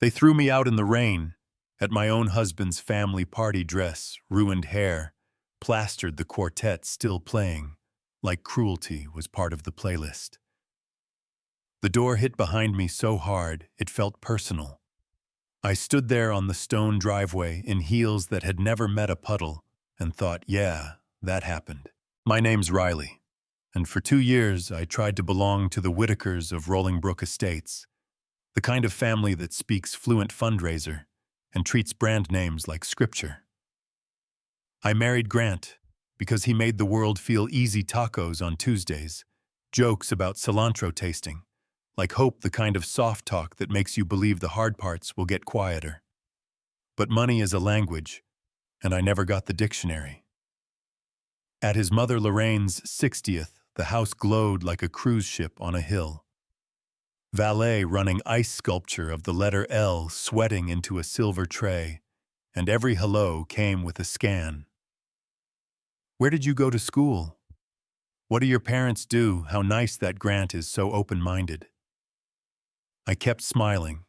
They threw me out in the rain, at my own husband's family party dress, ruined hair, plastered the quartet still playing, like cruelty was part of the playlist. The door hit behind me so hard it felt personal. I stood there on the stone driveway in heels that had never met a puddle and thought, yeah, that happened. My name's Riley, and for 2 years I tried to belong to the Whitakers of Rolling Brook Estates, the kind of family that speaks fluent fundraiser and treats brand names like scripture. I married Grant because he made the world feel easy tacos on Tuesdays, jokes about cilantro tasting, like hope, the kind of soft talk that makes you believe the hard parts will get quieter. But money is a language, and I never got the dictionary. At his mother Lorraine's 60th, the house glowed like a cruise ship on a hill. Valet running ice sculpture of the letter L sweating into a silver tray, and every hello came with a scan. Where did you go to school? What do your parents do? How nice that Grant is so open-minded. I kept smiling.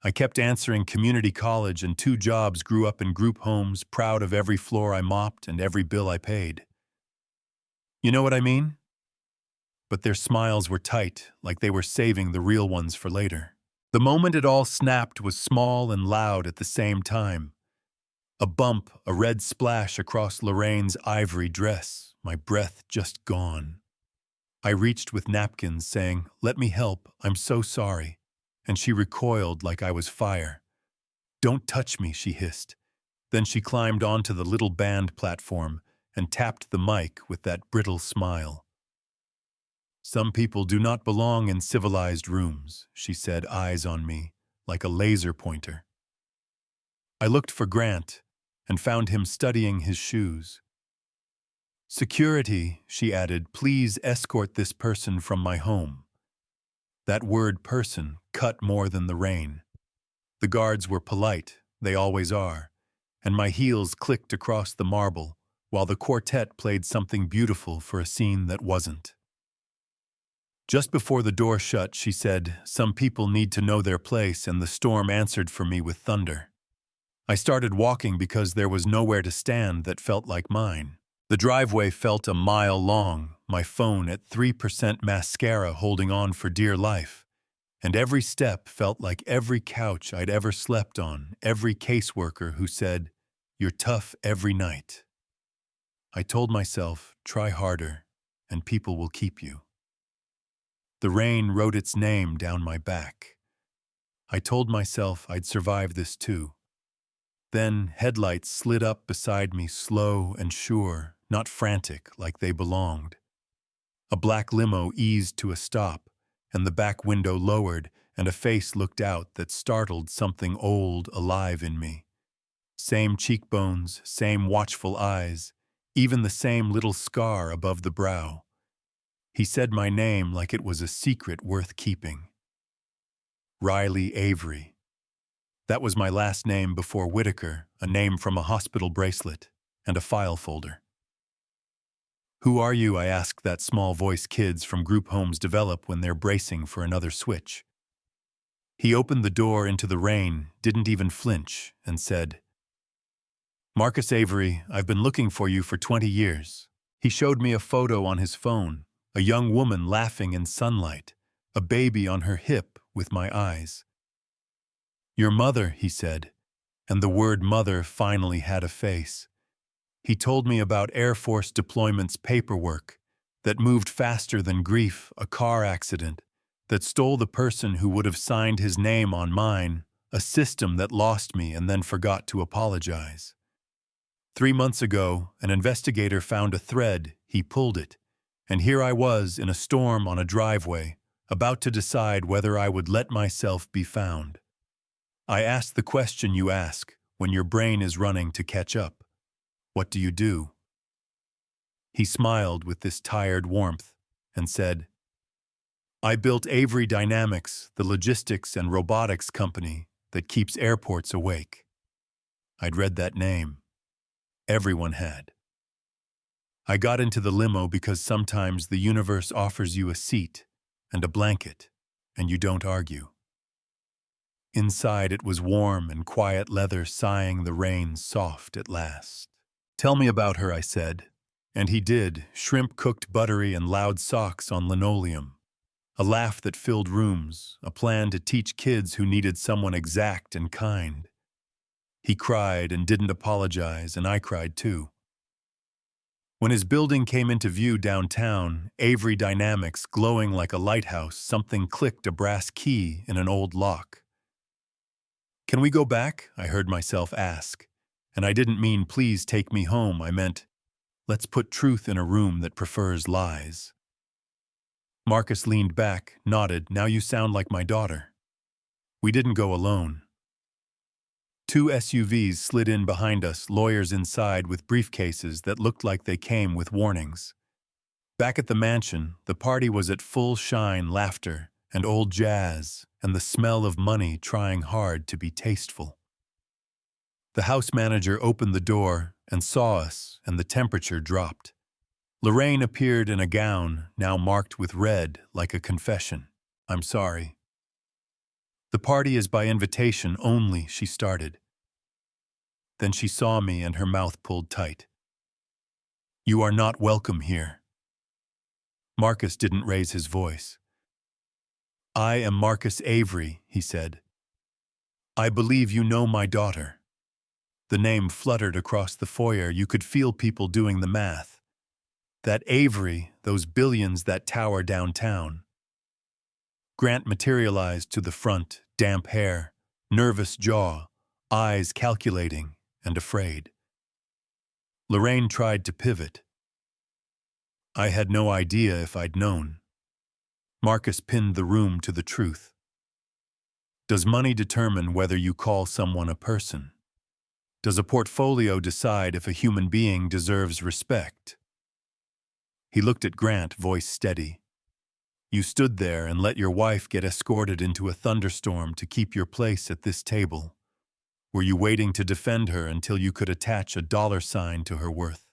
I kept answering community college and 2 jobs, grew up in group homes, proud of every floor I mopped and every bill I paid. You know what I mean? But their smiles were tight, like they were saving the real ones for later. The moment it all snapped was small and loud at the same time. A bump, a red splash across Lorraine's ivory dress, my breath just gone. I reached with napkins saying, "Let me help, I'm so sorry." And she recoiled like I was fire. "Don't touch me," she hissed. Then she climbed onto the little band platform and tapped the mic with that brittle smile. "Some people do not belong in civilized rooms," she said, eyes on me, like a laser pointer. I looked for Grant and found him studying his shoes. "Security," she added, "please escort this person from my home." That word person cut more than the rain. The guards were polite, they always are, and my heels clicked across the marble while the quartet played something beautiful for a scene that wasn't. Just before the door shut, she said, "Some people need to know their place," and the storm answered for me with thunder. I started walking because there was nowhere to stand that felt like mine. The driveway felt a mile long, my phone at 3% mascara holding on for dear life, and every step felt like every couch I'd ever slept on, every caseworker who said, "You're tough every night." I told myself, try harder, and people will keep you. The rain wrote its name down my back. I told myself I'd survive this too. Then headlights slid up beside me, slow and sure, not frantic like they belonged. A black limo eased to a stop, and the back window lowered, and a face looked out that startled something old alive in me. Same cheekbones, same watchful eyes, even the same little scar above the brow. He said my name like it was a secret worth keeping. Riley Avery. That was my last name before Whitaker, a name from a hospital bracelet and a file folder. "Who are you?" I asked that small voice kids from group homes develop when they're bracing for another switch. He opened the door into the rain, didn't even flinch, and said, "Marcus Avery, I've been looking for you for 20 years. He showed me a photo on his phone, a young woman laughing in sunlight, a baby on her hip with my eyes. "Your mother," he said, and the word mother finally had a face. He told me about Air Force deployment's paperwork that moved faster than grief, a car accident that stole the person who would have signed his name on mine, a system that lost me and then forgot to apologize. 3 months ago, an investigator found a thread, he pulled it, and here I was in a storm on a driveway, about to decide whether I would let myself be found. I asked the question you ask when your brain is running to catch up. What do you do? He smiled with this tired warmth and said, "I built Avery Dynamics, the logistics and robotics company that keeps airports awake." I'd read that name. Everyone had. I got into the limo because sometimes the universe offers you a seat and a blanket, and you don't argue. Inside it was warm and quiet leather sighing the rain soft at last. "Tell me about her," I said. And he did, shrimp cooked buttery and loud socks on linoleum. A laugh that filled rooms, a plan to teach kids who needed someone exact and kind. He cried and didn't apologize, and I cried too. When his building came into view downtown, Avery Dynamics glowing like a lighthouse, something clicked a brass key in an old lock. "Can we go back?" I heard myself ask. And I didn't mean please take me home, I meant let's put truth in a room that prefers lies. Marcus leaned back, nodded. "Now you sound like my daughter." We didn't go alone. 2 SUVs slid in behind us, lawyers inside with briefcases that looked like they came with warnings. Back at the mansion, the party was at full shine, laughter and old jazz and the smell of money trying hard to be tasteful. The house manager opened the door and saw us, and the temperature dropped. Lorraine appeared in a gown, now marked with red, like a confession. "I'm sorry." "The party is by invitation only," she started. Then she saw me and her mouth pulled tight. "You are not welcome here." Marcus didn't raise his voice. "I am Marcus Avery," he said. "I believe you know my daughter." The name fluttered across the foyer. You could feel people doing the math. That Avery, those billions that tower downtown. Grant materialized to the front, damp hair, nervous jaw, eyes calculating and afraid. Lorraine tried to pivot. I had no idea if I'd known. Marcus pinned the room to the truth. Does money determine whether you call someone a person? Does a portfolio decide if a human being deserves respect? He looked at Grant, voice steady. You stood there and let your wife get escorted into a thunderstorm to keep your place at this table. Were you waiting to defend her until you could attach a dollar sign to her worth?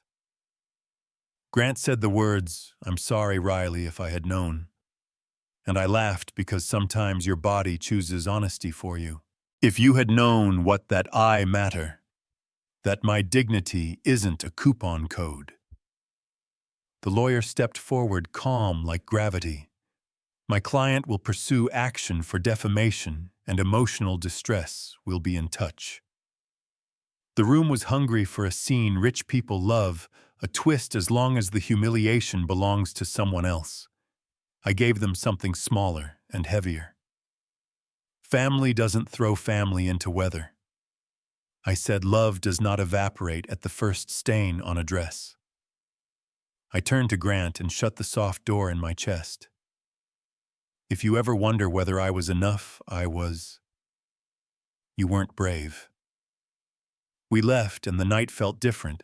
Grant said the words, "I'm sorry, Riley, if I had known." And I laughed because sometimes your body chooses honesty for you. If you had known what that I matter, that my dignity isn't a coupon code. The lawyer stepped forward, calm like gravity. My client will pursue action for defamation and emotional distress. We'll be in touch. The room was hungry for a scene rich people love, a twist as long as the humiliation belongs to someone else. I gave them something smaller and heavier. Family doesn't throw family into weather. I said love does not evaporate at the first stain on a dress. I turned to Grant and shut the soft door in my chest. If you ever wonder whether I was enough, I was. You weren't brave. We left and the night felt different,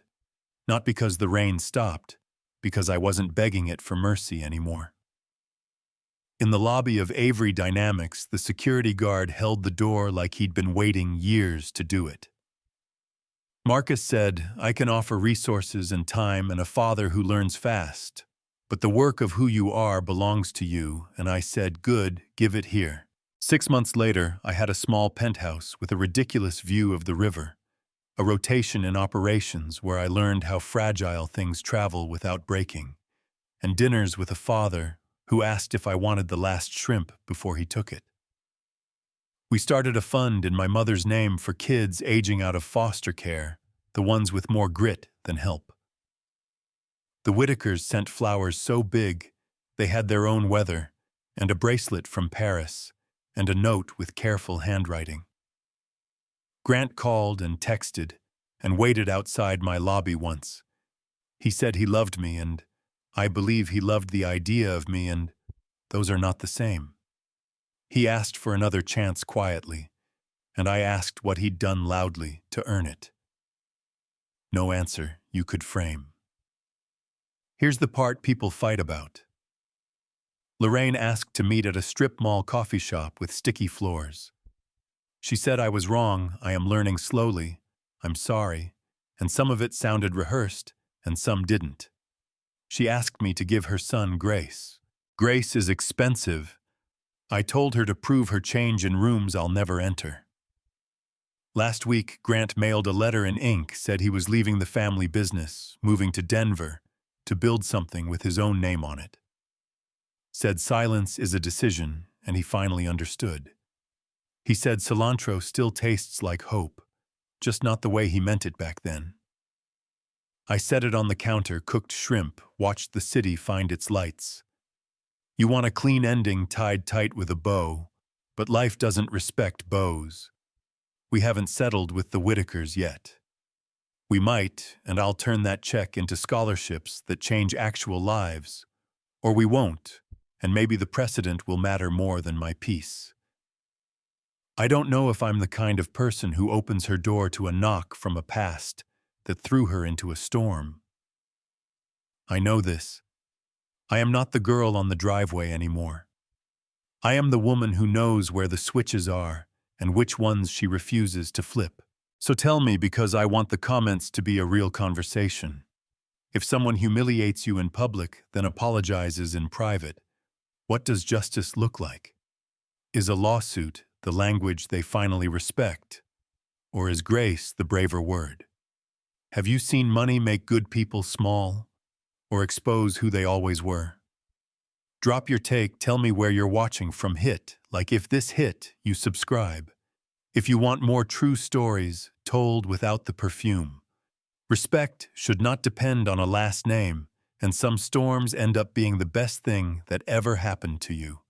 not because the rain stopped, because I wasn't begging it for mercy anymore. In the lobby of Avery Dynamics, the security guard held the door like he'd been waiting years to do it. Marcus said, I can offer resources and time and a father who learns fast, but the work of who you are belongs to you, and I said, good, give it here. 6 months later, I had a small penthouse with a ridiculous view of the river, a rotation in operations where I learned how fragile things travel without breaking, and dinners with a father who asked if I wanted the last shrimp before he took it. We started a fund in my mother's name for kids aging out of foster care, the ones with more grit than help. The Whitakers sent flowers so big, they had their own weather, and a bracelet from Paris, and a note with careful handwriting. Grant called and texted, and waited outside my lobby once. He said he loved me, and I believe he loved the idea of me, and those are not the same. He asked for another chance quietly, and I asked what he'd done loudly to earn it. No answer you could frame. Here's the part people fight about. Lorraine asked to meet at a strip mall coffee shop with sticky floors. She said I was wrong, I am learning slowly, I'm sorry, and some of it sounded rehearsed, and some didn't. She asked me to give her son grace. Grace is expensive. I told her to prove her change in rooms I'll never enter. Last week, Grant mailed a letter in ink, said he was leaving the family business, moving to Denver, to build something with his own name on it. Said silence is a decision, and he finally understood. He said cilantro still tastes like hope, just not the way he meant it back then. I set it on the counter, cooked shrimp, watched the city find its lights. You want a clean ending tied tight with a bow, but life doesn't respect bows. We haven't settled with the Whitakers yet. We might, and I'll turn that check into scholarships that change actual lives. Or we won't, and maybe the precedent will matter more than my peace. I don't know if I'm the kind of person who opens her door to a knock from a past that threw her into a storm. I know this. I am not the girl on the driveway anymore. I am the woman who knows where the switches are and which ones she refuses to flip. So tell me, because I want the comments to be a real conversation. If someone humiliates you in public, then apologizes in private, what does justice look like? Is a lawsuit the language they finally respect? Or is grace the braver word? Have you seen money make good people small, or expose who they always were? Drop your take, tell me where you're watching from. Hit like if this hit, you subscribe. If you want more true stories told without the perfume. Respect should not depend on a last name, and some storms end up being the best thing that ever happened to you.